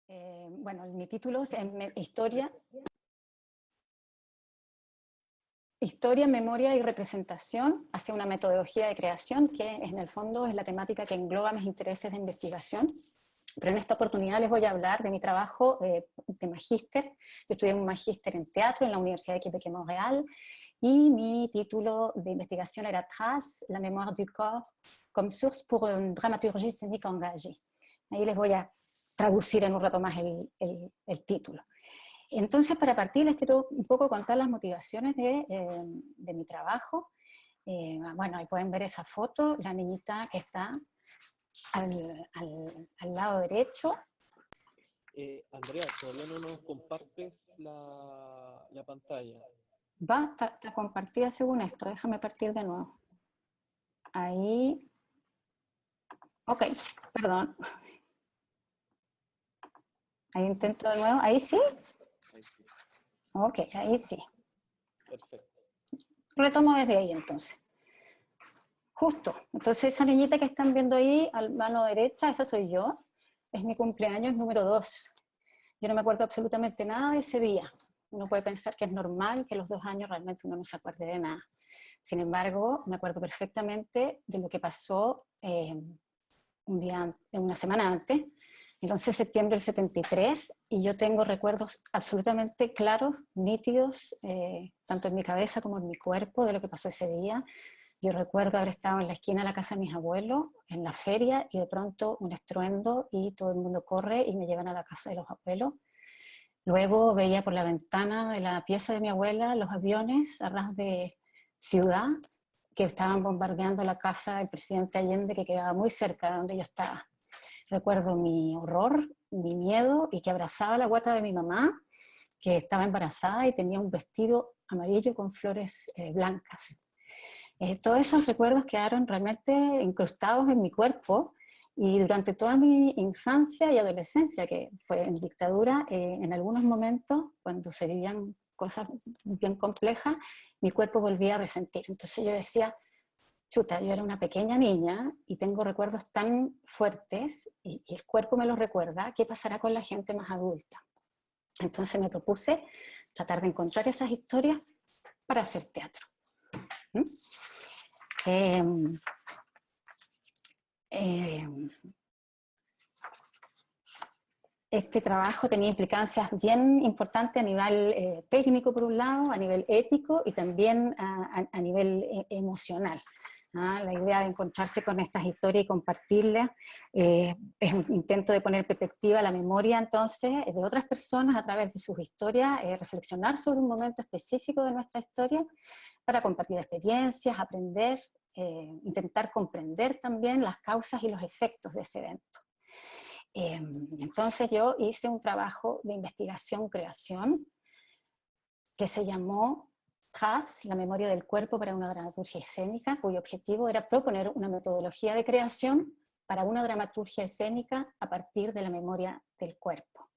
Bueno, mi título es Historia, Memoria y Representación hacia una metodología de creación, que en el fondo es la temática que engloba mis intereses de investigación. Pero en esta oportunidad les voy a hablar de mi trabajo de magíster. Yo estudié un magíster en teatro en la Universidad de Québec y Montréal, y mi título de investigación era Traces, la mémoire du corps comme source pour une dramaturgie scénique engagée. Ahí les voy a traducir en un rato más el título. Entonces, para partir, les quiero un poco contar las motivaciones de mi trabajo. Bueno, ahí pueden ver esa foto, la niñita que está al lado derecho. Andrea, todavía no nos compartes la pantalla. Está compartida según esto, déjame partir de nuevo. Ahí. Ok, perdón. Ahí intento de nuevo, ¿ahí sí? Ahí sí. Ok, ahí sí. Perfecto. Retomo desde ahí entonces. Justo, entonces esa niñita que están viendo ahí, a mano derecha, esa soy yo, es mi cumpleaños número 2. Yo no me acuerdo absolutamente nada de ese día. Uno puede pensar que es normal que a los 2 años realmente uno no se acuerde de nada. Sin embargo, me acuerdo perfectamente de lo que pasó una semana antes, el 11 de septiembre del 73, y yo tengo recuerdos absolutamente claros, nítidos, tanto en mi cabeza como en mi cuerpo, de lo que pasó ese día. Yo recuerdo haber estado en la esquina de la casa de mis abuelos, en la feria, y de pronto un estruendo y todo el mundo corre y me llevan a la casa de los abuelos. Luego veía por la ventana de la pieza de mi abuela los aviones a ras de ciudad que estaban bombardeando la casa del presidente Allende, que quedaba muy cerca de donde yo estaba. Recuerdo mi horror, mi miedo, y que abrazaba la guata de mi mamá, que estaba embarazada y tenía un vestido amarillo con flores blancas. Todos esos recuerdos quedaron realmente incrustados en mi cuerpo, y durante toda mi infancia y adolescencia, que fue en dictadura, en algunos momentos, cuando se vivían cosas bien complejas, mi cuerpo volvía a resentir. Entonces yo decía, chuta, yo era una pequeña niña y tengo recuerdos tan fuertes y el cuerpo me los recuerda, ¿qué pasará con la gente más adulta? Entonces me propuse tratar de encontrar esas historias para hacer teatro. Este trabajo tenía implicancias bien importantes a nivel técnico por un lado, a nivel ético y también a nivel emocional. La idea de encontrarse con estas historias y compartirlas es un intento de poner perspectiva la memoria entonces de otras personas a través de sus historias, reflexionar sobre un momento específico de nuestra historia para compartir experiencias, aprender, intentar comprender también las causas y los efectos de ese evento. Entonces yo hice un trabajo de investigación-creación que se llamó Traces, la memoria del cuerpo para una dramaturgia escénica, cuyo objetivo era proponer una metodología de creación para una dramaturgia escénica a partir de la memoria del cuerpo.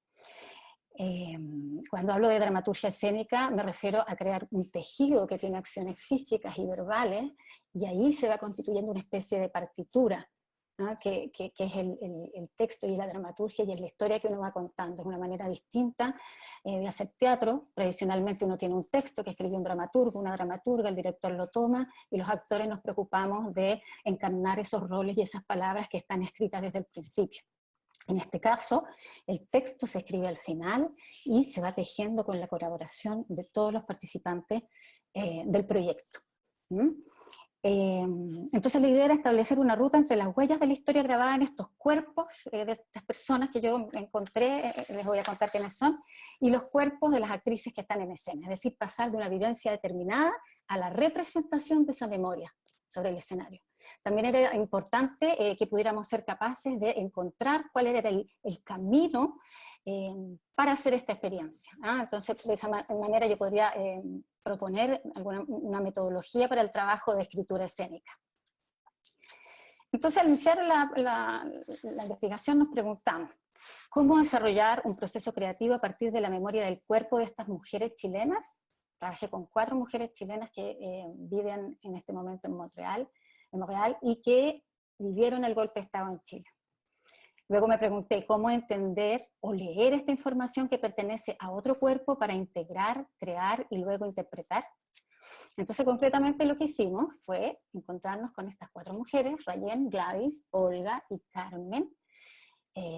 Cuando hablo de dramaturgia escénica me refiero a crear un tejido que tiene acciones físicas y verbales, y ahí se va constituyendo una especie de partitura, ¿no? que es el texto y la dramaturgia y es la historia que uno va contando. Es una manera distinta de hacer teatro. Tradicionalmente uno tiene un texto que escribe un dramaturgo, una dramaturga, el director lo toma y los actores nos preocupamos de encarnar esos roles y esas palabras que están escritas desde el principio. En este caso, el texto se escribe al final y se va tejiendo con la colaboración de todos los participantes del proyecto. Entonces la idea era establecer una ruta entre las huellas de la historia grabada en estos cuerpos de estas personas que yo encontré, les voy a contar quiénes son, y los cuerpos de las actrices que están en escena, es decir, pasar de una vivencia determinada a la representación de esa memoria sobre el escenario. También era importante que pudiéramos ser capaces de encontrar cuál era el camino para hacer esta experiencia. Entonces, de esa manera yo podría proponer una metodología para el trabajo de escritura escénica. Entonces, al iniciar la investigación nos preguntamos, ¿cómo desarrollar un proceso creativo a partir de la memoria del cuerpo de estas mujeres chilenas? Trabajé con 4 mujeres chilenas que viven en este momento en Montreal y que vivieron el golpe de Estado en Chile. Luego me pregunté cómo entender o leer esta información que pertenece a otro cuerpo para integrar, crear y luego interpretar. Entonces, concretamente lo que hicimos fue encontrarnos con estas 4 mujeres, Rayen, Gladys, Olga y Carmen.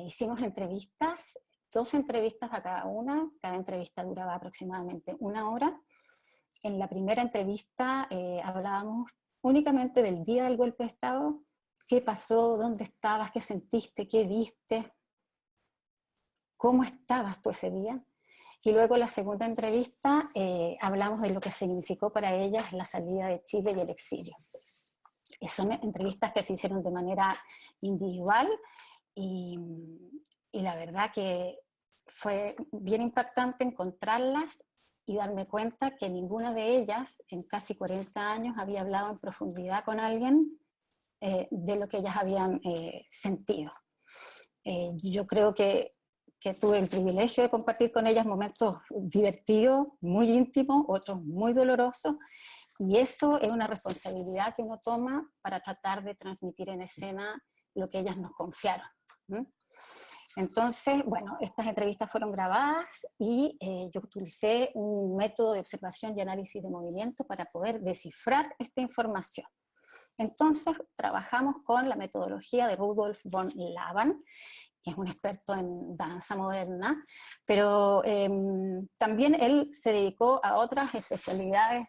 Hicimos entrevistas, 2 entrevistas a cada una. Cada entrevista duraba aproximadamente 1 hora. En la primera entrevista hablábamos únicamente del día del golpe de Estado. ¿Qué pasó? ¿Dónde estabas? ¿Qué sentiste? ¿Qué viste? ¿Cómo estabas tú ese día? Y luego la segunda entrevista hablamos de lo que significó para ellas la salida de Chile y el exilio. Son entrevistas que se hicieron de manera individual y la verdad que fue bien impactante encontrarlas y darme cuenta que ninguna de ellas en casi 40 años había hablado en profundidad con alguien de lo que ellas habían sentido. Yo creo que tuve el privilegio de compartir con ellas momentos divertidos, muy íntimos, otros muy dolorosos, y eso es una responsabilidad que uno toma para tratar de transmitir en escena lo que ellas nos confiaron. Entonces, bueno, estas entrevistas fueron grabadas y yo utilicé un método de observación y análisis de movimiento para poder descifrar esta información. Entonces, trabajamos con la metodología de Rudolf von Laban, que es un experto en danza moderna, pero también él se dedicó a otras especialidades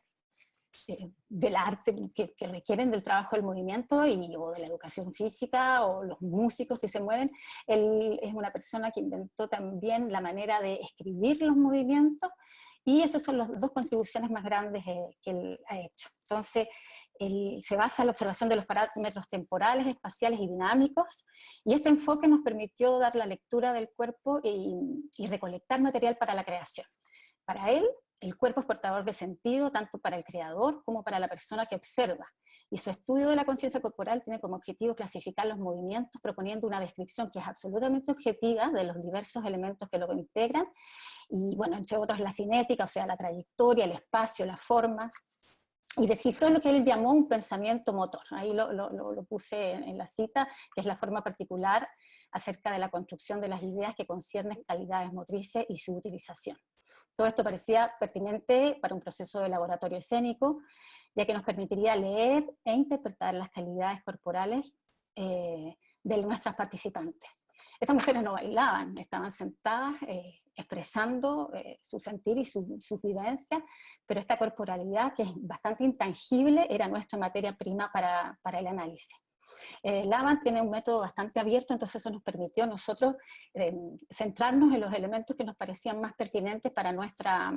del arte que requieren del trabajo del movimiento o de la educación física o los músicos que se mueven. Él es una persona que inventó también la manera de escribir los movimientos y esas son las 2 contribuciones más grandes que él ha hecho. Entonces, él se basa en la observación de los parámetros temporales, espaciales y dinámicos, y este enfoque nos permitió dar la lectura del cuerpo y recolectar material para la creación. Para él, el cuerpo es portador de sentido tanto para el creador como para la persona que observa, y su estudio de la conciencia corporal tiene como objetivo clasificar los movimientos proponiendo una descripción que es absolutamente objetiva de los diversos elementos que lo integran, y bueno, entre otros la cinética, o sea, la trayectoria, el espacio, la forma, y descifró lo que él llamó un pensamiento motor. Ahí lo puse en la cita, que es la forma particular acerca de la construcción de las ideas que conciernen calidades motrices y su utilización. Todo esto parecía pertinente para un proceso de laboratorio escénico, ya que nos permitiría leer e interpretar las calidades corporales de nuestras participantes. Estas mujeres no bailaban, estaban sentadas expresando su sentir y su vivencia, pero esta corporalidad, que es bastante intangible, era nuestra materia prima para el análisis. Laban tiene un método bastante abierto, entonces eso nos permitió a nosotros centrarnos en los elementos que nos parecían más pertinentes para nuestra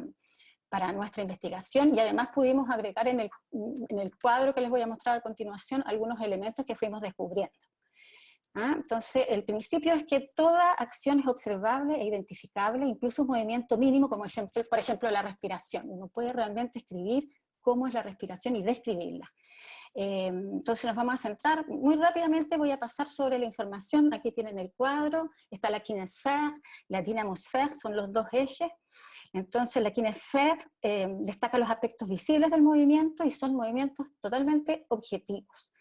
investigación, y además pudimos agregar en el cuadro que les voy a mostrar a continuación algunos elementos que fuimos descubriendo. Entonces, el principio es que toda acción es observable e identificable, incluso un movimiento mínimo, como por ejemplo la respiración. Uno puede realmente escribir cómo es la respiración y describirla. Entonces nos vamos a centrar, muy rápidamente voy a pasar sobre la información. Aquí tienen el cuadro, está la kinesfera, la dinamosfera, son los 2 ejes. Entonces la kinesfera destaca los aspectos visibles del movimiento y son movimientos totalmente objetivos.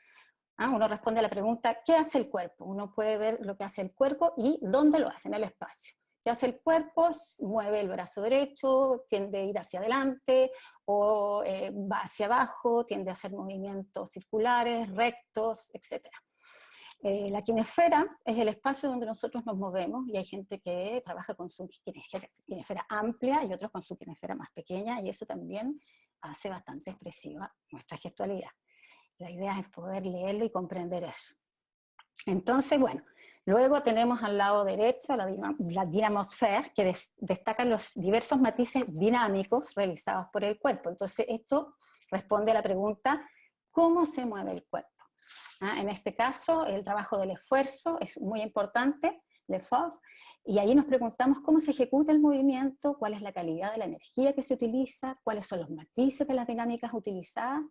Uno responde a la pregunta, ¿qué hace el cuerpo? Uno puede ver lo que hace el cuerpo y dónde lo hace, en el espacio. ¿Qué hace el cuerpo? Mueve el brazo derecho, tiende a ir hacia adelante, o va hacia abajo, tiende a hacer movimientos circulares, rectos, etc. La kinesfera es el espacio donde nosotros nos movemos, y hay gente que trabaja con su kinesfera amplia y otros con su kinesfera más pequeña, y eso también hace bastante expresiva nuestra gestualidad. La idea es poder leerlo y comprender eso. Entonces, bueno, luego tenemos al lado derecho la dinamosfera, que destaca los diversos matices dinámicos realizados por el cuerpo. Entonces, esto responde a la pregunta, ¿cómo se mueve el cuerpo? En este caso, el trabajo del esfuerzo es muy importante, l'effort, y ahí nos preguntamos cómo se ejecuta el movimiento, cuál es la calidad de la energía que se utiliza, cuáles son los matices de las dinámicas utilizadas.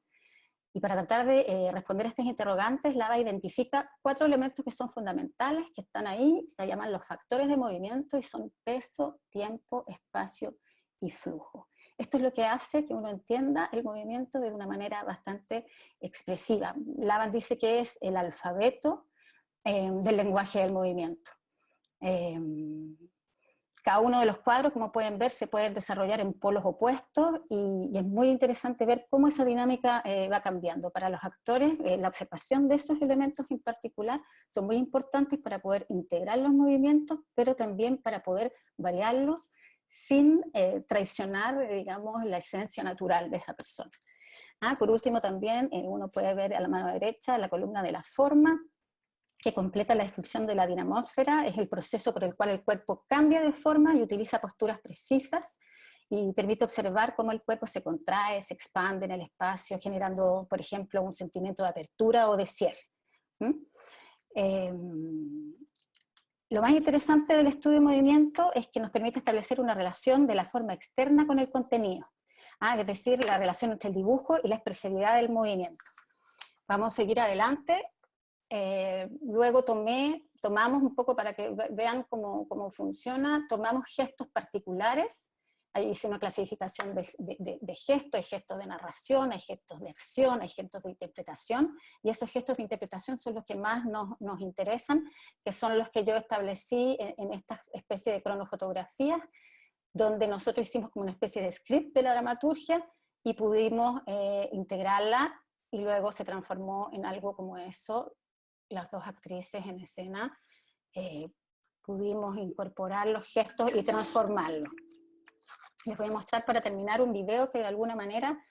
Y para tratar de responder a estas interrogantes, Laban identifica 4 elementos que son fundamentales, que están ahí, se llaman los factores de movimiento, y son peso, tiempo, espacio y flujo. Esto es lo que hace que uno entienda el movimiento de una manera bastante expresiva. Laban dice que es el alfabeto del lenguaje del movimiento. Cada uno de los cuadros, como pueden ver, se pueden desarrollar en polos opuestos y es muy interesante ver cómo esa dinámica va cambiando. Para los actores, la observación de esos elementos en particular son muy importantes para poder integrar los movimientos, pero también para poder variarlos sin traicionar, digamos, la esencia natural de esa persona. Por último, también uno puede ver a la mano derecha la columna de la forma, que completa la descripción de la dinamósfera. Es el proceso por el cual el cuerpo cambia de forma y utiliza posturas precisas y permite observar cómo el cuerpo se contrae, se expande en el espacio, generando, por ejemplo, un sentimiento de apertura o de cierre. Lo más interesante del estudio de movimiento es que nos permite establecer una relación de la forma externa con el contenido, es decir, la relación entre el dibujo y la expresividad del movimiento. Vamos a seguir adelante. Luego tomamos un poco para que vean cómo funciona, tomamos gestos particulares, ahí hice una clasificación de gestos, hay gestos de narración, hay gestos de acción, hay gestos de interpretación, y esos gestos de interpretación son los que más nos interesan, que son los que yo establecí en esta especie de cronofotografías, donde nosotros hicimos como una especie de script de la dramaturgia y pudimos integrarla, y luego se transformó en algo como eso. Las dos actrices en escena pudimos incorporar los gestos y transformarlos. Les voy a mostrar para terminar un video que de alguna manera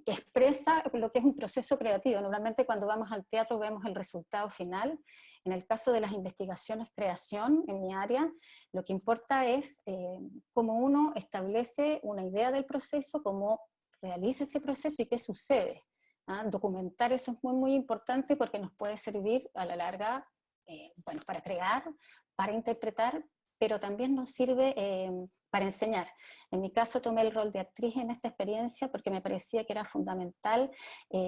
expresa lo que es un proceso creativo. Normalmente cuando vamos al teatro vemos el resultado final. En el caso de las investigaciones creación, en mi área, lo que importa es cómo uno establece una idea del proceso, cómo realiza ese proceso y qué sucede. Documentar eso es muy, muy importante porque nos puede servir a la larga, bueno, para crear, para interpretar, pero también nos sirve para enseñar. En mi caso tomé el rol de actriz en esta experiencia porque me parecía que era fundamental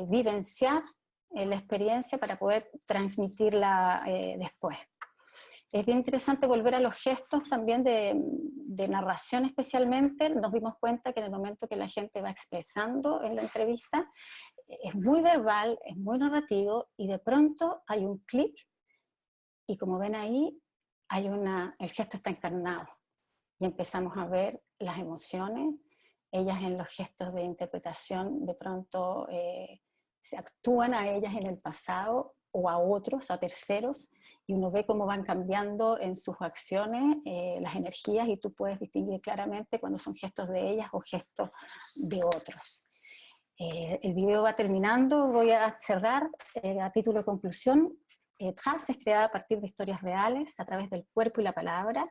vivenciar la experiencia para poder transmitirla después. Es bien interesante volver a los gestos también de narración especialmente. Nos dimos cuenta que en el momento que la gente va expresando en la entrevista, es muy verbal, es muy narrativo, y de pronto hay un clic, y como ven ahí, el gesto está encarnado, y empezamos a ver las emociones. Ellas en los gestos de interpretación de pronto se actúan a ellas en el pasado, o a otros, a terceros, y uno ve cómo van cambiando en sus acciones las energías, y tú puedes distinguir claramente cuando son gestos de ellas o gestos de otros. El video va terminando, voy a cerrar a título de conclusión. Trace es creada a partir de historias reales, a través del cuerpo y la palabra.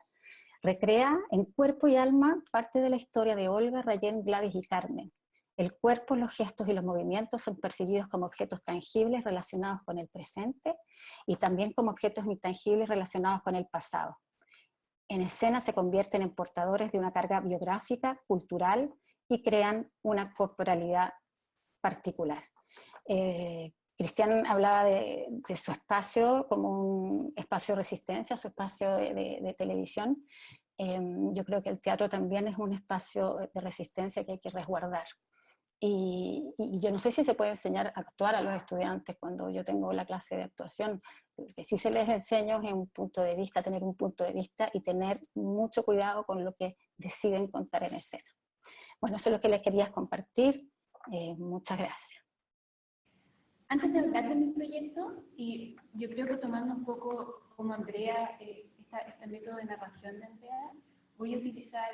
Recrea en cuerpo y alma parte de la historia de Olga, Rayén, Gladys y Carmen. El cuerpo, los gestos y los movimientos son percibidos como objetos tangibles relacionados con el presente, y también como objetos intangibles relacionados con el pasado. En escena se convierten en portadores de una carga biográfica, cultural, y crean una corporalidad particular. Cristian hablaba de su espacio como un espacio de resistencia, su espacio de televisión. Yo creo que el teatro también es un espacio de resistencia que hay que resguardar. Y yo no sé si se puede enseñar a actuar a los estudiantes cuando yo tengo la clase de actuación. Lo que sí se les enseña es un punto de vista, tener un punto de vista y tener mucho cuidado con lo que deciden contar en escena. Bueno, eso es lo que les quería compartir. Muchas gracias. Antes de hablar de mi proyecto, y yo creo que tomando un poco como Andrea, este método de narración de Andrea, voy a utilizar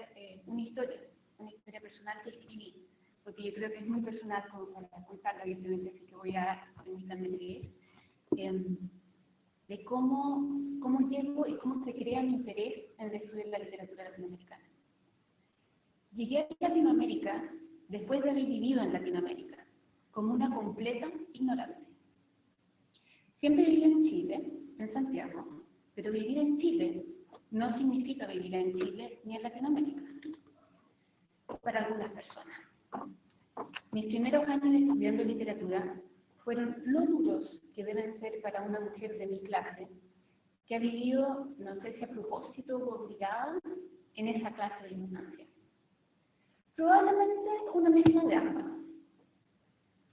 una historia personal que escribí, porque yo creo que es muy personal como para contarla abiertamente, así que voy a permitirme leer, de cómo llego y cómo se crea mi interés en el estudio de la literatura latinoamericana. Llegué a Latinoamérica después de haber vivido en Latinoamérica, como una completa ignorante. Siempre viví en Chile, en Santiago, pero vivir en Chile no significa vivir en Chile ni en Latinoamérica, para algunas personas. Mis primeros años estudiando literatura fueron lo duros que deben ser para una mujer de mi clase, que ha vivido, no sé si a propósito o obligada, en esa clase de ignorancia. Probablemente una mezcla de ambas.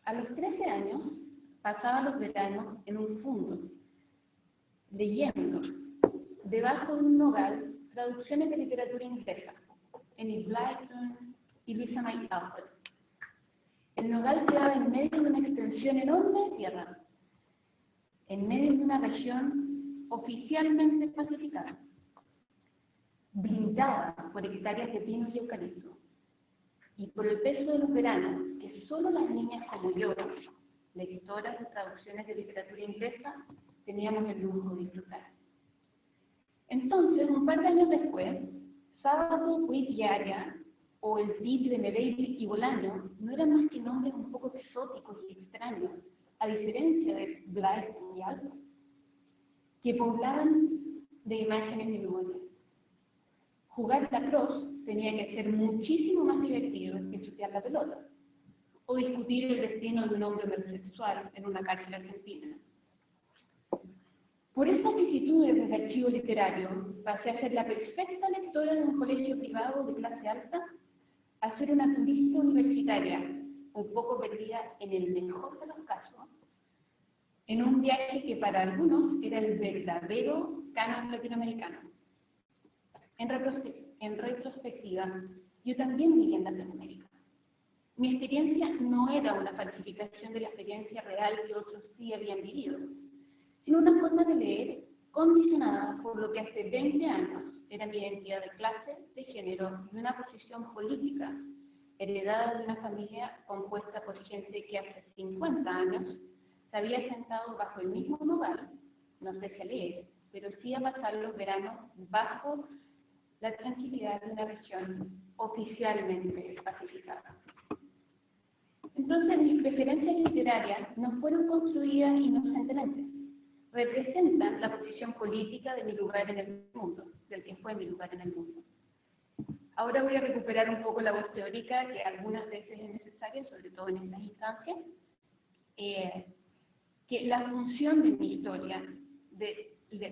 A los 13 años, pasaba los veranos en un fondo, leyendo, debajo de un nogal, traducciones de literatura inglesa, Enid Blyton y Louisa May Alcott. El nogal quedaba en medio de una extensión enorme de tierra, en medio de una región oficialmente pacificada, blindada por hectáreas de pino y eucalipto, y por el peso de los veranos que solo las niñas como yo, lectoras de traducciones de literatura inglesa, teníamos el lujo de disfrutar. Entonces, un par de años después, Sábado, Wit y Aria, o el Cid de Medeiros y Bolaño, no eran más que nombres un poco exóticos y extraños, a diferencia de Blyton y Alcott, que poblaban de imágenes y memorias. Jugar lacrosse tenía que ser muchísimo más divertido que chutear la pelota, o discutir el destino de un hombre homosexual en una cárcel argentina. Por esas vicisitudes del archivo literario, pasé a ser la perfecta lectora de un colegio privado de clase alta, a ser una turista universitaria, un poco perdida en el mejor de los casos, en un viaje que para algunos era el verdadero canon latinoamericano. En retrospectiva, yo también viví en Latinoamérica. Mi experiencia no era una falsificación de la experiencia real que otros sí habían vivido, sino una forma de leer condicionada por lo que hace 20 años era mi identidad de clase, de género y una posición política, heredada de una familia compuesta por gente que hace 50 años se había sentado bajo el mismo nogal, no sé si a leer, pero sí a pasar los veranos bajo la tranquilidad de una región oficialmente pacificada. Entonces, mis preferencias literarias no fueron construidas inocentemente. Representan la posición política de mi lugar en el mundo, del que fue mi lugar en el mundo. Ahora voy a recuperar un poco la voz teórica, que algunas veces es necesaria, sobre todo en estas instancias, que la función de mi historia,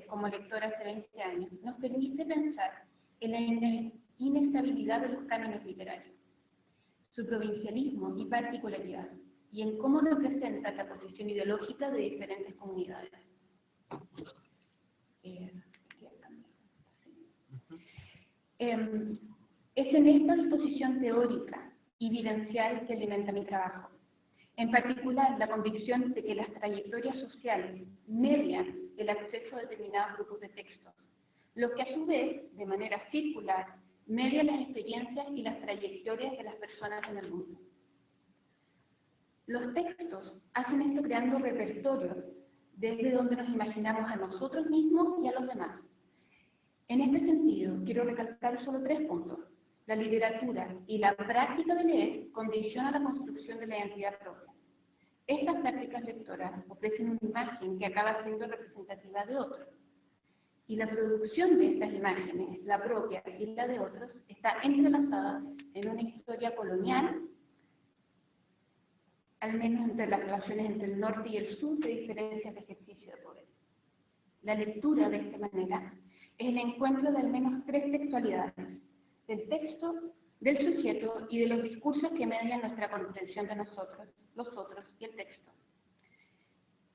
como lectora hace 20 años, nos permite pensar en la inestabilidad de los cánones literarios, su provincialismo y particularidad, y en cómo representa la posición ideológica de diferentes comunidades. Es en esta disposición teórica y vivencial que alimenta mi trabajo. En particular, la convicción de que las trayectorias sociales median el acceso a determinados grupos de textos, lo que a su vez, de manera circular, media las experiencias y las trayectorias de las personas en el mundo. Los textos hacen esto creando repertorios desde donde nos imaginamos a nosotros mismos y a los demás. En este sentido, quiero recalcar solo 3 puntos. La literatura y la práctica de leer condicionan la construcción de la identidad propia. Estas prácticas lectoras ofrecen una imagen que acaba siendo representativa de otros. Y la producción de estas imágenes, la propia y la de otros, está entrelazada en una historia colonial, al menos entre las relaciones entre el norte y el sur, de diferencias de ejercicio de poder. La lectura, de esta manera, es el encuentro de al menos 3 textualidades, del texto, del sujeto y de los discursos que median nuestra comprensión de nosotros, los otros y el texto.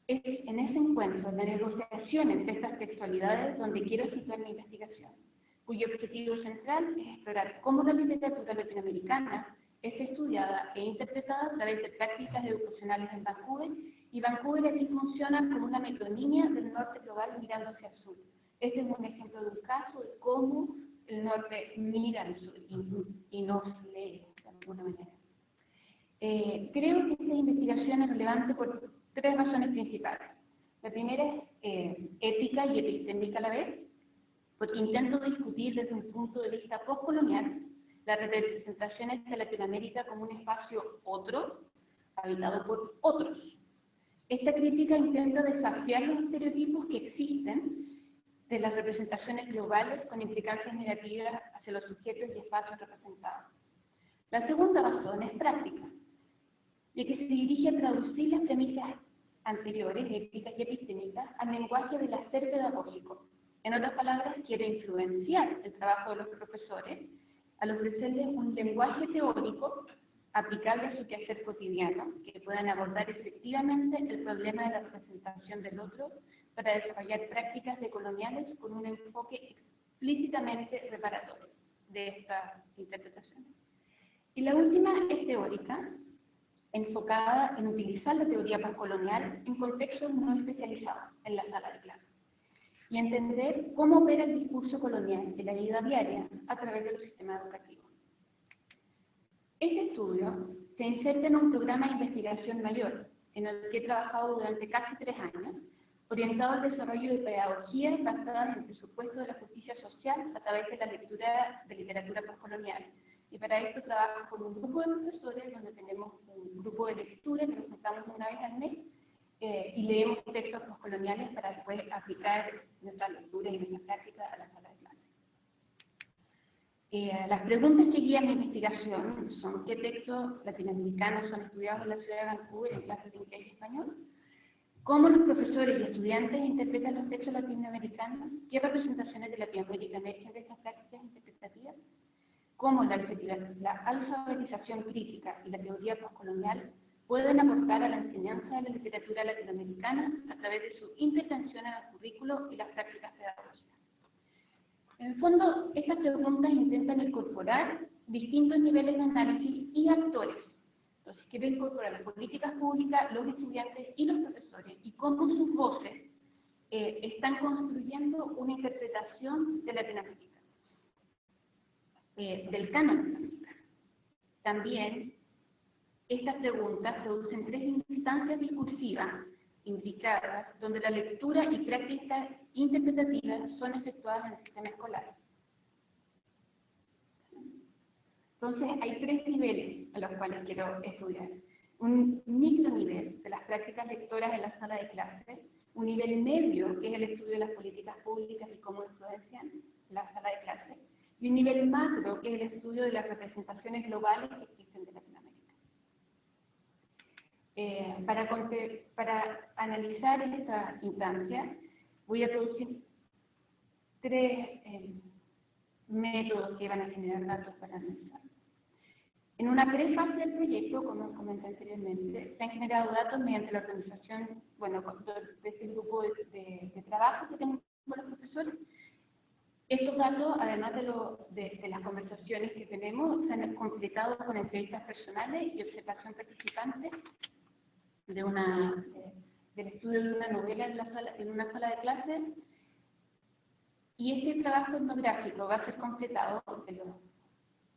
Es en ese encuentro, en la negociación entre estas textualidades, donde quiero situar mi investigación, cuyo objetivo central es explorar cómo la literatura latinoamericana es estudiada e interpretada a través de prácticas educacionales en Vancouver, y Vancouver aquí funciona como una metonimia del norte global mirando hacia el sur. Este es un ejemplo de un caso de cómo el norte mira al sur y nos lee de alguna manera. Creo que esta investigación es relevante por 3 razones principales. La primera es ética y epistémica a la vez, porque intento discutir desde un punto de vista postcolonial las representaciones de Latinoamérica como un espacio otro, habitado por otros. Esta crítica intenta desafiar los estereotipos que existen de las representaciones globales con implicancias negativas hacia los sujetos y espacios representados. La segunda razón es práctica, ya que se dirige a traducir las premisas anteriores, éticas y epistémicas, al lenguaje del hacer pedagógico. En otras palabras, quiere influenciar el trabajo de los profesores al ofrecerles un lenguaje teórico aplicable a su quehacer cotidiano, que puedan abordar efectivamente el problema de la representación del otro para desarrollar prácticas decoloniales con un enfoque explícitamente reparatorio de estas interpretaciones. Y la última es teórica, enfocada en utilizar la teoría postcolonial en contextos no especializados en la sala de clase y entender cómo opera el discurso colonial en la vida diaria a través de los sistemas educativos. Este estudio se inserta en un programa de investigación mayor, en el que he trabajado durante casi 3 años, orientado al desarrollo de pedagogías basadas en el presupuesto de la justicia social a través de la lectura de literatura postcolonial. Y para esto trabajo con un grupo de profesores, donde tenemos un grupo de lectura que nos juntamos una vez al mes y leemos textos postcoloniales para después aplicar nuestra lectura y nuestra práctica a la sala de clase. Las preguntas que guían mi investigación son: ¿qué textos latinoamericanos son estudiados en la ciudad de Vancouver en clases de inglés y español? ¿Cómo los profesores y estudiantes interpretan los textos latinoamericanos? ¿Qué representaciones de Latinoamérica emergen de estas prácticas interpretativas? ¿Cómo la alfabetización crítica y la teoría postcolonial pueden aportar a la enseñanza de la literatura latinoamericana a través de su intervención en el currículo y las prácticas pedagógicas? En el fondo, estas preguntas intentan incorporar distintos niveles de análisis y actores. Entonces, quiero incorporar las políticas públicas, los estudiantes y los profesores, y cómo sus voces están construyendo una interpretación de Latinoamérica, del canon latinoamericano. También, estas preguntas producen 3 instancias discursivas implicadas, donde la lectura y prácticas interpretativas son efectuadas en el sistema escolar. Entonces, hay 3 niveles a los cuales quiero estudiar. Un micronivel de las prácticas lectoras en la sala de clases, un nivel medio, que es el estudio de las políticas públicas y cómo influencian la sala de clases, y un nivel macro, que es el estudio de las representaciones globales que existen de Latinoamérica. Para analizar esta instancia, voy a producir 3 métodos que van a generar datos para analizar. En una prefase del proyecto, como comenté anteriormente, se han generado datos mediante la organización, de este grupo de trabajo que tenemos con los profesores. Estos datos, además de las conversaciones que tenemos, se han completado con entrevistas personales y observación participante del estudio de una novela en una sala de clases. Y este trabajo etnográfico va a ser completado,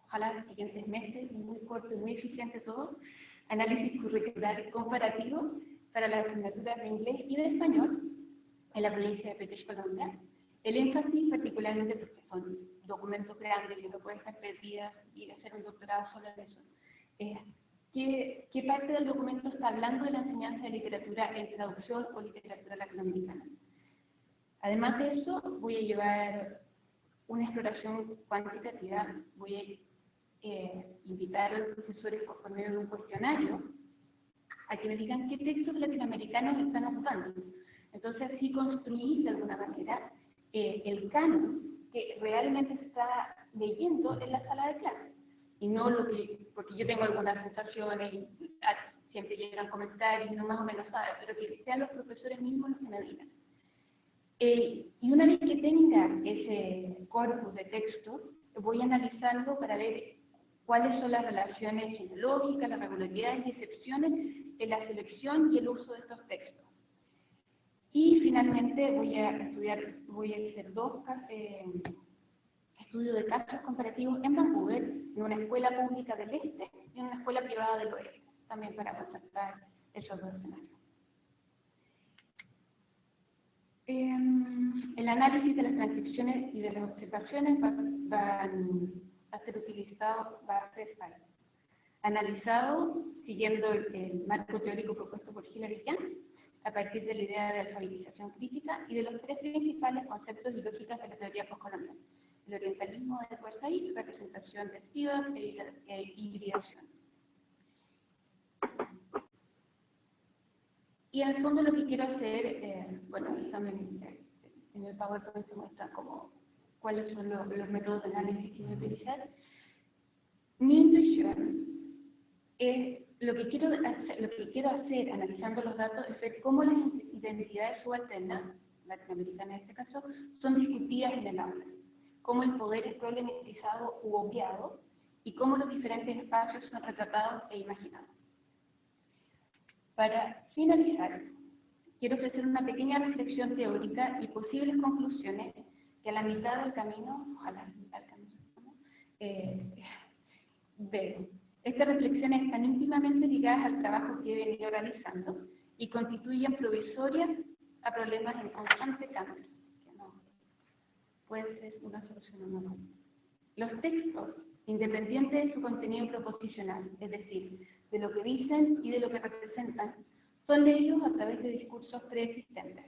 ojalá en los siguientes meses, muy corto y muy eficiente todo, análisis curricular comparativo para las asignaturas de inglés y de español en la provincia de British Columbia. El énfasis, particularmente porque son documentos grandes y uno puede estar perdida y hacer un doctorado solo en eso, ¿qué parte del documento está hablando de la enseñanza de literatura en traducción o literatura latinoamericana? Además de eso, voy a llevar una exploración cuantitativa, voy a invitar a los profesores por medio de un cuestionario a que me digan qué textos latinoamericanos están ocupando. Entonces, así construir de alguna manera el canon que realmente está leyendo en la sala de clase. Y no porque yo tengo algunas sensaciones, y siempre llegan comentarios y uno más o menos sabe, pero que sean los profesores mismos los que me digan. Y una vez que tenga ese corpus de textos, voy a analizarlo para ver cuáles son las relaciones genealógicas, las regularidades y excepciones en la selección y el uso de estos textos. Y finalmente voy a hacer 2 estudios de casos comparativos en Vancouver, en una escuela pública del este y en una escuela privada del oeste, también para contrastar esos 2 escenarios. El análisis de las transcripciones y de las observaciones va a ser analizado siguiendo el marco teórico propuesto por Hilary Young, a partir de la idea de alfabetización crítica y de los 3 principales conceptos y lógicas de la teoría postcolonial: el orientalismo de fuerza y representación de Spivak e hibridación. Y en el fondo lo que quiero hacer, también en el PowerPoint se muestra cuáles son los métodos de análisis que voy a utilizar. Mi intuición es lo que quiero hacer analizando los datos es ver cómo las identidades subalternas latinoamericana en este caso, son discutidas en el aula, cómo el poder es problematizado u obviado y cómo los diferentes espacios son retratados e imaginados. Para finalizar, quiero ofrecer una pequeña reflexión teórica y posibles conclusiones que a la mitad del camino, ojalá a la mitad del camino, veo. Estas reflexiones están íntimamente ligadas al trabajo que he venido realizando y constituyen provisorias a problemas en constante cambio, que no puede ser una solución o no. Los textos, independientes de su contenido proposicional, es decir, de lo que dicen y de lo que representan, son leídos a través de discursos preexistentes.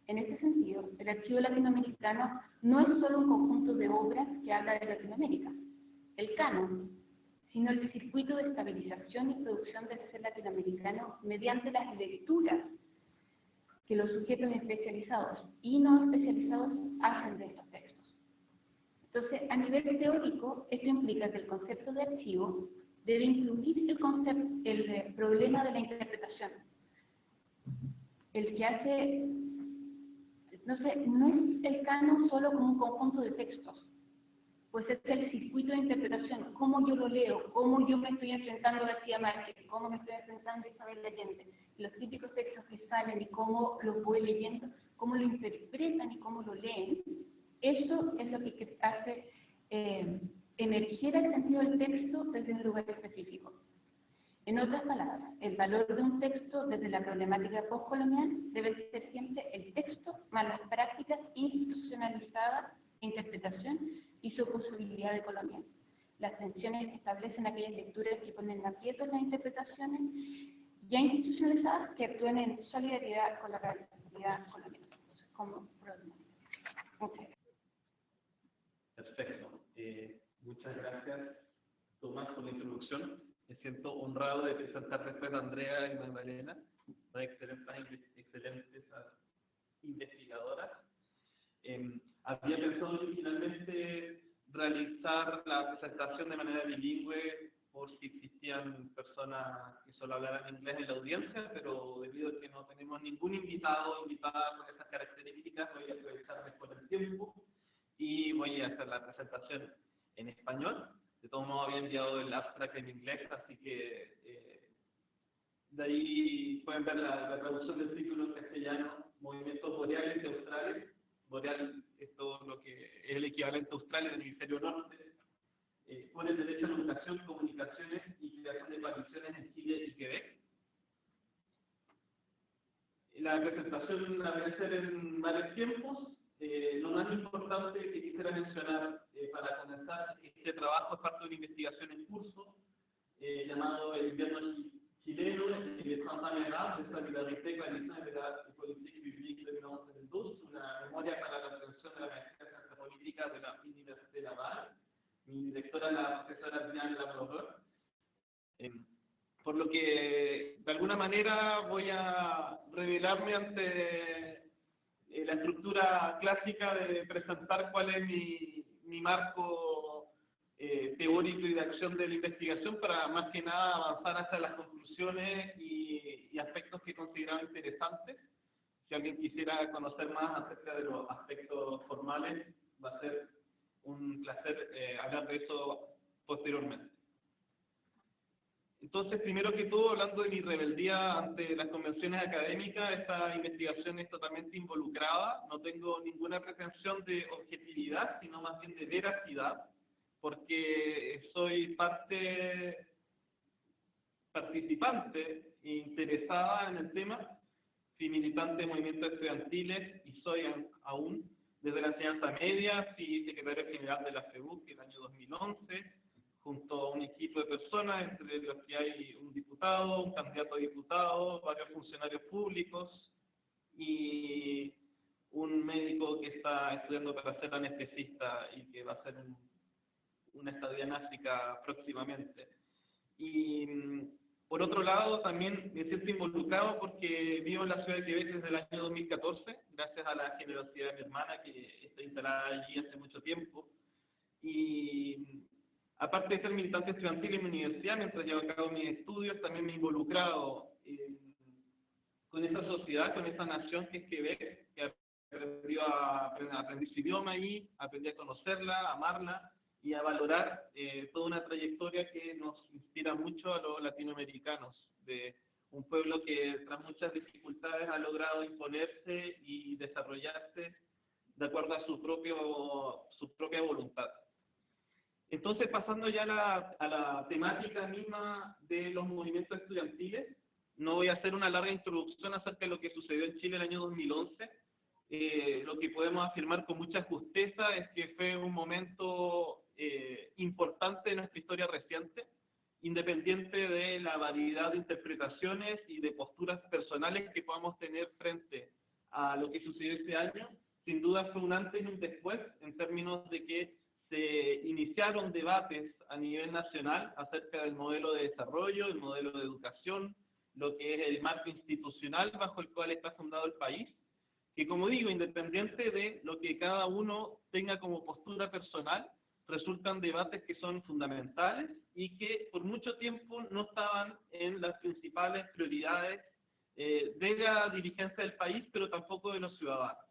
En este sentido, el archivo latinoamericano no es solo un conjunto de obras que habla de Latinoamérica, el canon, sino el circuito de estabilización y producción del ser latinoamericano mediante las lecturas que los sujetos especializados y no especializados hacen de estos textos. Entonces, a nivel teórico, esto implica que el concepto de archivo debe incluir el problema de la interpretación. El que hace, no es el canon solo como un conjunto de textos, pues es el circuito de interpretación, cómo yo lo leo, cómo yo me estoy enfrentando a García Márquez, cómo me estoy enfrentando a Isabel Allende, los típicos textos que salen y cómo los voy leyendo, cómo lo interpretan y cómo lo leen. Eso es lo que hace emerger el sentido del texto desde un lugar específico. En otras palabras, el valor de un texto desde la problemática postcolonial debe ser siempre el texto más las prácticas institucionalizadas de interpretación y su posibilidad de colonia. Las tensiones que establecen aquellas lecturas que ponen aprietos las interpretaciones ya institucionalizadas que actúen en solidaridad con la realidad colonial. Como problema. Okay. Perfecto. Muchas gracias, Tomás, por la introducción. Me siento honrado de presentar después a Andrea y Magdalena, dos excelentes investigadoras. Había pensado originalmente realizar la presentación de manera bilingüe por si existían personas que solo hablaran inglés en la audiencia, pero debido a que no tenemos ningún invitado o invitada con esas características, voy a aprovechar mejor el tiempo y voy a hacer la presentación en español. De todos modos, había enviado el abstract en inglés, así que de ahí pueden ver la traducción del título en castellano, Movimientos Boreales y Australes. Boreal es todo lo que es el equivalente a Australia en el hemisferio norte, por el derecho a la educación, comunicaciones y creación de coaliciones en Chile y Quebec. La presentación la voy a hacer en varios tiempos. Lo más importante que quisiera mencionar para comenzar es que este trabajo es parte de una investigación en curso llamado El invierno chileno, de Santana Herrera, de Solidarité, Coalition de la Politique Publique de 1972, una memoria para la prevención de la violencia política de la Universidad de Laval. Mi directora, la profesora Diane Labrojor. Por lo que, de alguna manera, voy a revelarme ante la estructura clásica de presentar cuál es mi marco teórico y de acción de la investigación para, más que nada, avanzar hacia las conclusiones y aspectos que consideraba interesantes. Si alguien quisiera conocer más acerca de los aspectos formales, va a ser un placer hablar de eso posteriormente. Entonces, primero que todo, hablando de mi rebeldía ante las convenciones académicas, esta investigación es totalmente involucrada. No tengo ninguna pretensión de objetividad, sino más bien de veracidad, porque soy participante e interesada en el tema. Fui militante de movimientos estudiantiles y soy aún, desde la enseñanza media, fui secretario general de la FEUC en el año 2011, junto a un equipo de personas, entre los que hay un diputado, un candidato a diputado, varios funcionarios públicos y un médico que está estudiando para ser anestesista y que va a hacer una estadía en África próximamente. Y por otro lado, también me siento involucrado porque vivo en la ciudad de Quebec desde el año 2014, gracias a la generosidad de mi hermana, que está instalada allí hace mucho tiempo. Y aparte de ser militante estudiantil en mi universidad, mientras llevo a cabo mis estudios, también me he involucrado con esa sociedad, con esa nación que es Quebec, que aprendí su idioma ahí, aprendí a conocerla, a amarla y a valorar toda una trayectoria que nos inspira mucho a los latinoamericanos, de un pueblo que tras muchas dificultades ha logrado imponerse y desarrollarse de acuerdo a su propia voluntad. Entonces, pasando ya a la temática misma de los movimientos estudiantiles, no voy a hacer una larga introducción acerca de lo que sucedió en Chile el año 2011. Lo que podemos afirmar con mucha justeza es que fue un momento importante en nuestra historia reciente, independiente de la variedad de interpretaciones y de posturas personales que podamos tener frente a lo que sucedió ese año. Sin duda fue un antes y un después en términos de que se iniciaron debates a nivel nacional acerca del modelo de desarrollo, el modelo de educación, lo que es el marco institucional bajo el cual está fundado el país, que como digo, independiente de lo que cada uno tenga como postura personal, resultan debates que son fundamentales y que por mucho tiempo no estaban en las principales prioridades de la dirigencia del país, pero tampoco de los ciudadanos.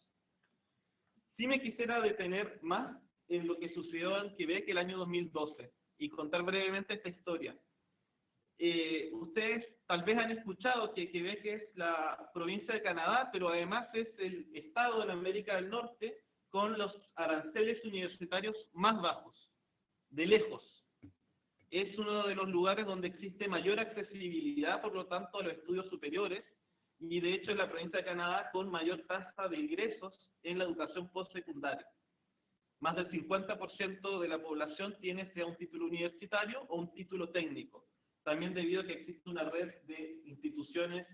Sí me quisiera detener más en lo que sucedió en Quebec el año 2012 y contar brevemente esta historia. Ustedes tal vez han escuchado que Quebec es la provincia de Canadá, pero además es el estado de la América del Norte con los aranceles universitarios más bajos, de lejos. Es uno de los lugares donde existe mayor accesibilidad, por lo tanto, a los estudios superiores, y de hecho es la provincia de Canadá con mayor tasa de ingresos en la educación postsecundaria. Más del 50% de la población tiene sea un título universitario o un título técnico. También debido a que existe una red de instituciones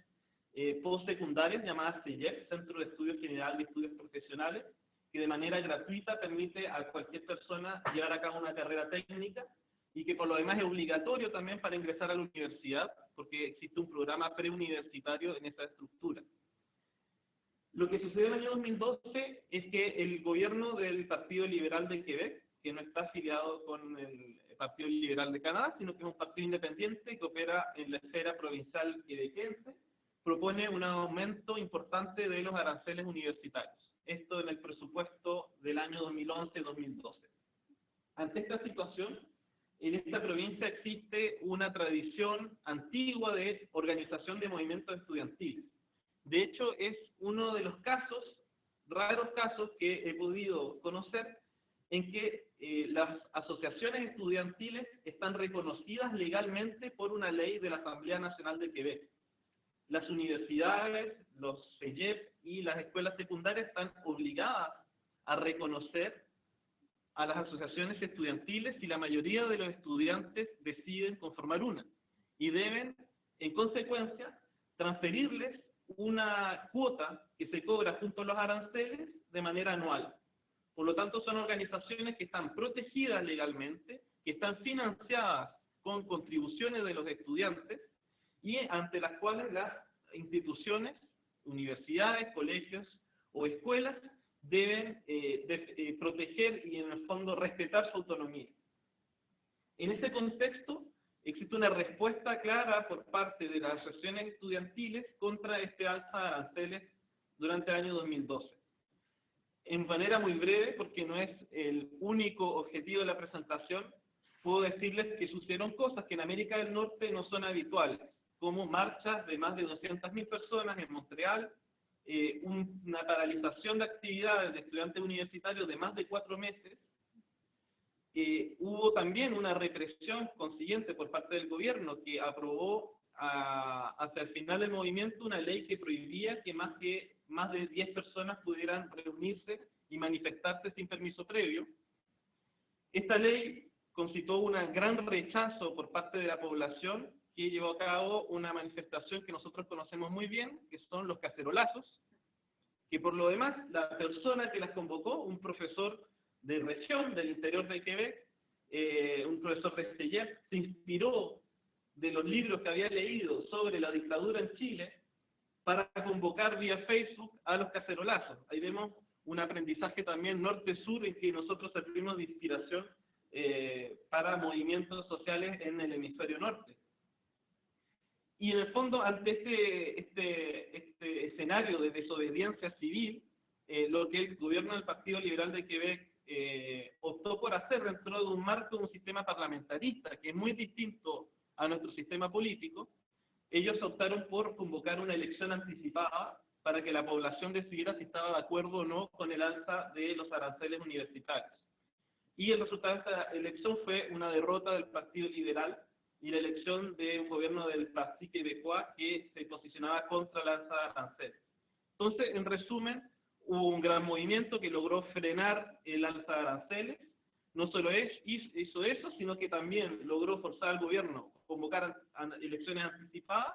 postsecundarias llamadas CEGEP, Centro de Estudios General de Estudios Profesionales, que de manera gratuita permite a cualquier persona llevar a cabo una carrera técnica y que por lo demás es obligatorio también para ingresar a la universidad, porque existe un programa preuniversitario en esa estructura. Lo que sucedió en el año 2012 es que el gobierno del Partido Liberal de Quebec, que no está afiliado con el Partido Liberal de Canadá, sino que es un partido independiente que opera en la esfera provincial quebequense, propone un aumento importante de los aranceles universitarios. Esto en el presupuesto del año 2011-2012. Ante esta situación, en esta provincia existe una tradición antigua de organización de movimientos estudiantiles. De hecho, es uno de los casos, raros casos que he podido conocer, en que las asociaciones estudiantiles están reconocidas legalmente por una ley de la Asamblea Nacional de Quebec. Las universidades, los CEGEP y las escuelas secundarias están obligadas a reconocer a las asociaciones estudiantiles si la mayoría de los estudiantes deciden conformar una. Y deben, en consecuencia, transferirles una cuota que se cobra junto a los aranceles de manera anual. Por lo tanto, son organizaciones que están protegidas legalmente, que están financiadas con contribuciones de los estudiantes y ante las cuales las instituciones, universidades, colegios o escuelas deben proteger y en el fondo respetar su autonomía. En ese contexto, existe una respuesta clara por parte de las asociaciones estudiantiles contra este alza de aranceles durante el año 2012. En manera muy breve, porque no es el único objetivo de la presentación, puedo decirles que sucedieron cosas que en América del Norte no son habituales, como marchas de más de 200.000 personas en Montreal, una paralización de actividades de estudiantes universitarios de más de 4 meses. Hubo también una represión consiguiente por parte del gobierno que aprobó hacia el final del movimiento una ley que prohibía que más de 10 personas pudieran reunirse y manifestarse sin permiso previo. Esta ley concitó un gran rechazo por parte de la población que llevó a cabo una manifestación que nosotros conocemos muy bien, que son los cacerolazos, que por lo demás la persona que las convocó, un profesor de región del interior de Quebec, un profesor de CEGEP, se inspiró de los libros que había leído sobre la dictadura en Chile para convocar vía Facebook a los cacerolazos. Ahí vemos un aprendizaje también norte-sur en que nosotros servimos de inspiración para movimientos sociales en el hemisferio norte. Y en el fondo, ante este escenario de desobediencia civil, lo que el gobierno del Partido Liberal de Quebec optó por hacer dentro de un marco de un sistema parlamentarista, que es muy distinto a nuestro sistema político. Ellos optaron por convocar una elección anticipada para que la población decidiera si estaba de acuerdo o no con el alza de los aranceles universitarios. Y el resultado de esta elección fue una derrota del Partido Liberal y la elección de un gobierno del Parti Québécois que se posicionaba contra el alza de aranceles. Entonces, en resumen, hubo un gran movimiento que logró frenar el alza de aranceles. No solo hizo eso, sino que también logró forzar al gobierno a convocar elecciones anticipadas,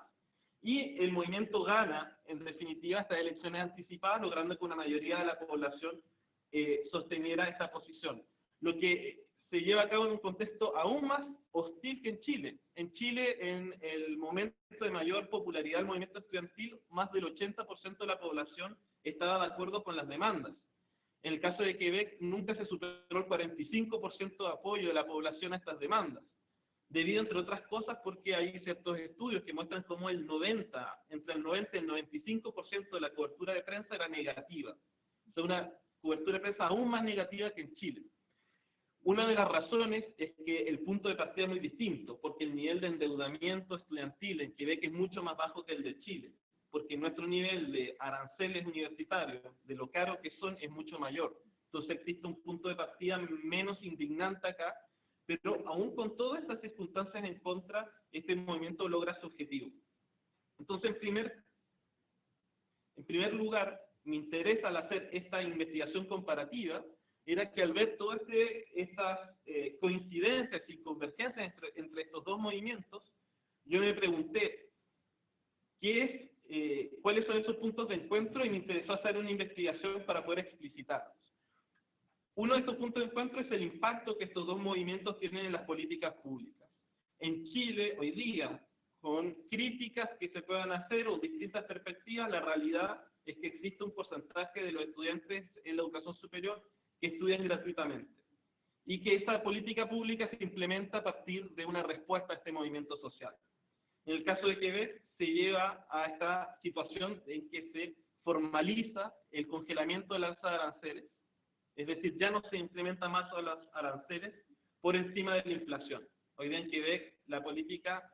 y el movimiento gana, en definitiva, estas elecciones anticipadas, logrando que una mayoría de la población sosteniera esta posición. Lo que se lleva a cabo en un contexto aún más hostil que en Chile. En Chile, en el momento de mayor popularidad del movimiento estudiantil, más del 80% de la población estaba de acuerdo con las demandas. En el caso de Quebec, nunca se superó el 45% de apoyo de la población a estas demandas, debido, entre otras cosas, porque hay ciertos estudios que muestran cómo entre el 90 y el 95% de la cobertura de prensa era negativa. O sea, una cobertura de prensa aún más negativa que en Chile. Una de las razones es que el punto de partida es muy distinto, porque el nivel de endeudamiento estudiantil en Quebec es mucho más bajo que el de Chile, porque nuestro nivel de aranceles universitarios, de lo caro que son, es mucho mayor. Entonces existe un punto de partida menos indignante acá, pero aún con todas esas circunstancias en contra, este movimiento logra su objetivo. Entonces, en primer lugar, me interesa al hacer esta investigación comparativa, era que al ver todas estas coincidencias y convergencias entre estos dos movimientos, yo me pregunté, ¿cuáles son esos puntos de encuentro? Y me interesó hacer una investigación para poder explicitarlos. Uno de estos puntos de encuentro es el impacto que estos dos movimientos tienen en las políticas públicas. En Chile, hoy día, con críticas que se puedan hacer o distintas perspectivas, la realidad es que existe un porcentaje de los estudiantes en la educación superior que estudian gratuitamente, y que esa política pública se implementa a partir de una respuesta a este movimiento social. En el caso de Quebec, se lleva a esta situación en que se formaliza el congelamiento del alza de aranceles, es decir, ya no se implementa más a los aranceles por encima de la inflación. Hoy día en Quebec, la política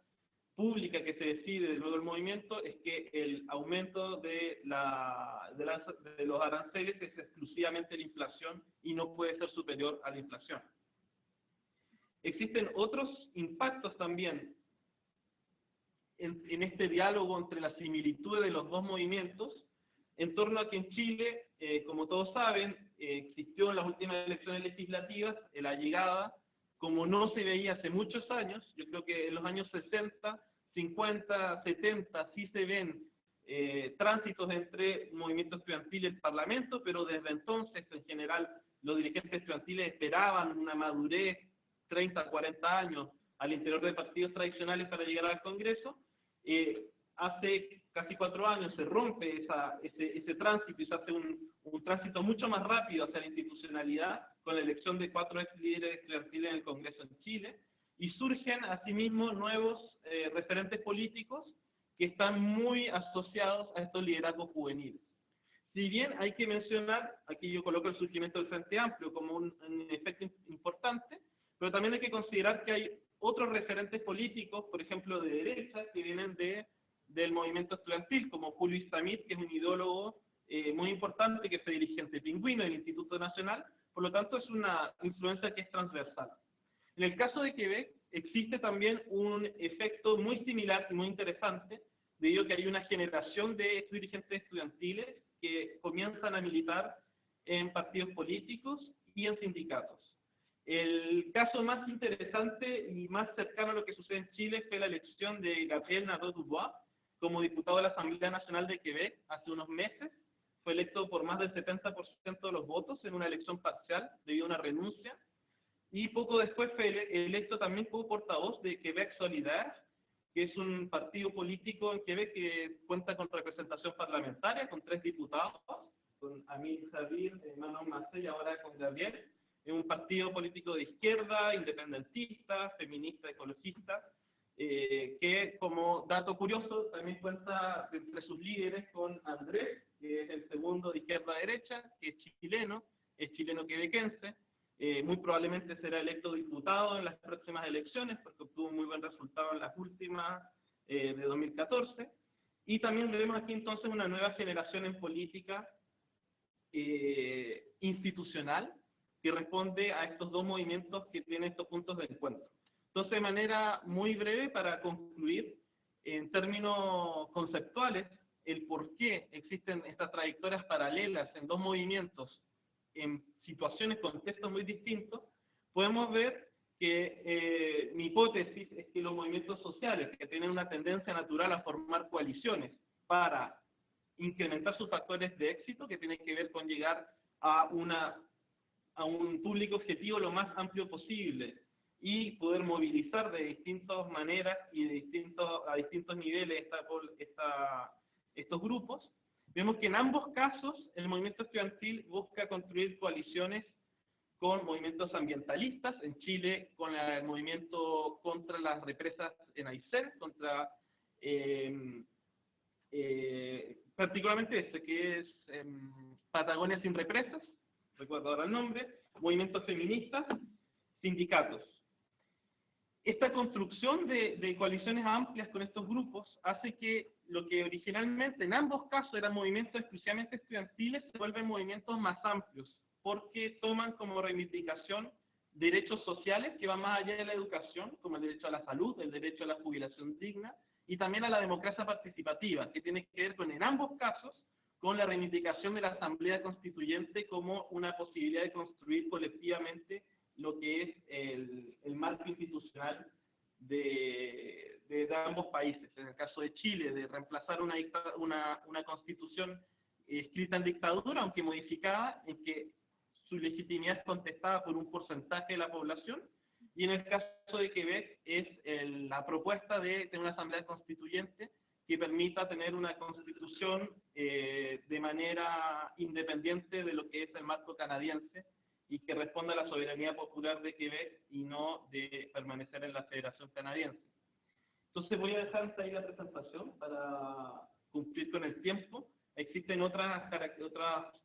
pública que se decide de nuevo el movimiento es que el aumento de los aranceles es exclusivamente la inflación y no puede ser superior a la inflación. Existen otros impactos también en este diálogo entre las similitudes de los dos movimientos, en torno a que en Chile, como todos saben, existió en las últimas elecciones legislativas la llegada, como no se veía hace muchos años. Yo creo que en los años 60, 50, 70 sí se ven tránsitos entre movimientos estudiantiles y el Parlamento, pero desde entonces, en general, los dirigentes estudiantiles esperaban una madurez, 30, 40 años, al interior de partidos tradicionales para llegar al Congreso. Hace casi 4 años se rompe ese tránsito y se hace un tránsito mucho más rápido hacia la institucionalidad, con la elección de 4 ex líderes estudiantiles en el Congreso en Chile, y surgen asimismo nuevos referentes políticos que están muy asociados a estos liderazgos juveniles. Si bien hay que mencionar, aquí yo coloco el surgimiento del Frente Amplio como un efecto importante, pero también hay que considerar que hay otros referentes políticos, por ejemplo de derecha, que vienen del movimiento estudiantil, como Julio Isamit, que es un ideólogo muy importante, que fue dirigente pingüino del Instituto Nacional. Por lo tanto, es una influencia que es transversal. En el caso de Quebec, existe también un efecto muy similar y muy interesante, debido a que hay una generación de dirigentes estudiantiles que comienzan a militar en partidos políticos y en sindicatos. El caso más interesante y más cercano a lo que sucede en Chile fue la elección de Gabriel Nadeau-Dubois como diputado de la Asamblea Nacional de Quebec hace unos meses. Fue electo por más del 70% de los votos en una elección parcial debido a una renuncia, y poco después fue electo también como portavoz de Quebec Solidaire, que es un partido político en Quebec que cuenta con representación parlamentaria, con 3 diputados, con Amir Javier, Manon Massé y ahora con Gabriel. Es un partido político de izquierda, independentista, feminista, ecologista, que como dato curioso también cuenta entre sus líderes con Andrés, que es el segundo de izquierda a derecha, que es chileno-quebequense, muy probablemente será electo diputado en las próximas elecciones, porque obtuvo un muy buen resultado en las últimas de 2014, y también vemos aquí entonces una nueva generación en política institucional que responde a estos dos movimientos que tienen estos puntos de encuentro. Entonces, de manera muy breve, para concluir, en términos conceptuales, el por qué existen estas trayectorias paralelas en dos movimientos en situaciones, contextos muy distintos, podemos ver que mi hipótesis es que los movimientos sociales, que tienen una tendencia natural a formar coaliciones para incrementar sus factores de éxito, que tienen que ver con llegar a un público objetivo lo más amplio posible y poder movilizar de distintas maneras y a distintos niveles estos grupos, vemos que en ambos casos el movimiento estudiantil busca construir coaliciones con movimientos ambientalistas, en Chile con el movimiento contra las represas en Aysén, particularmente este, que es Patagonia sin represas, recuerdo ahora el nombre, movimientos feministas, sindicatos. Esta construcción de coaliciones amplias con estos grupos hace que lo que originalmente en ambos casos eran movimientos exclusivamente estudiantiles se vuelven movimientos más amplios, porque toman como reivindicación derechos sociales que van más allá de la educación, como el derecho a la salud, el derecho a la jubilación digna, y también a la democracia participativa, que tiene que ver con, en ambos casos, con la reivindicación de la Asamblea Constituyente como una posibilidad de construir colectivamente lo que es el marco institucional de ambos países. En el caso de Chile, de reemplazar una constitución escrita en dictadura, aunque modificada, en que su legitimidad es contestada por un porcentaje de la población, y en el caso de Quebec es la propuesta de tener una asamblea constituyente que permita tener una constitución de manera independiente de lo que es el marco canadiense y que responda a la soberanía popular de Quebec y no de permanecer en la Federación Canadiense. Entonces voy a dejar hasta ahí la presentación para cumplir con el tiempo. Existen otros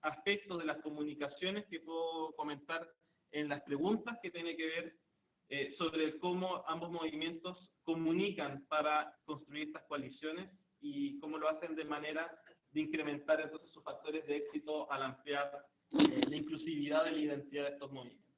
aspectos de las comunicaciones que puedo comentar en las preguntas, que tiene que ver sobre cómo ambos movimientos comunican para construir estas coaliciones y cómo lo hacen de manera de incrementar entonces sus factores de éxito al ampliar la inclusividad de la identidad de estos movimientos.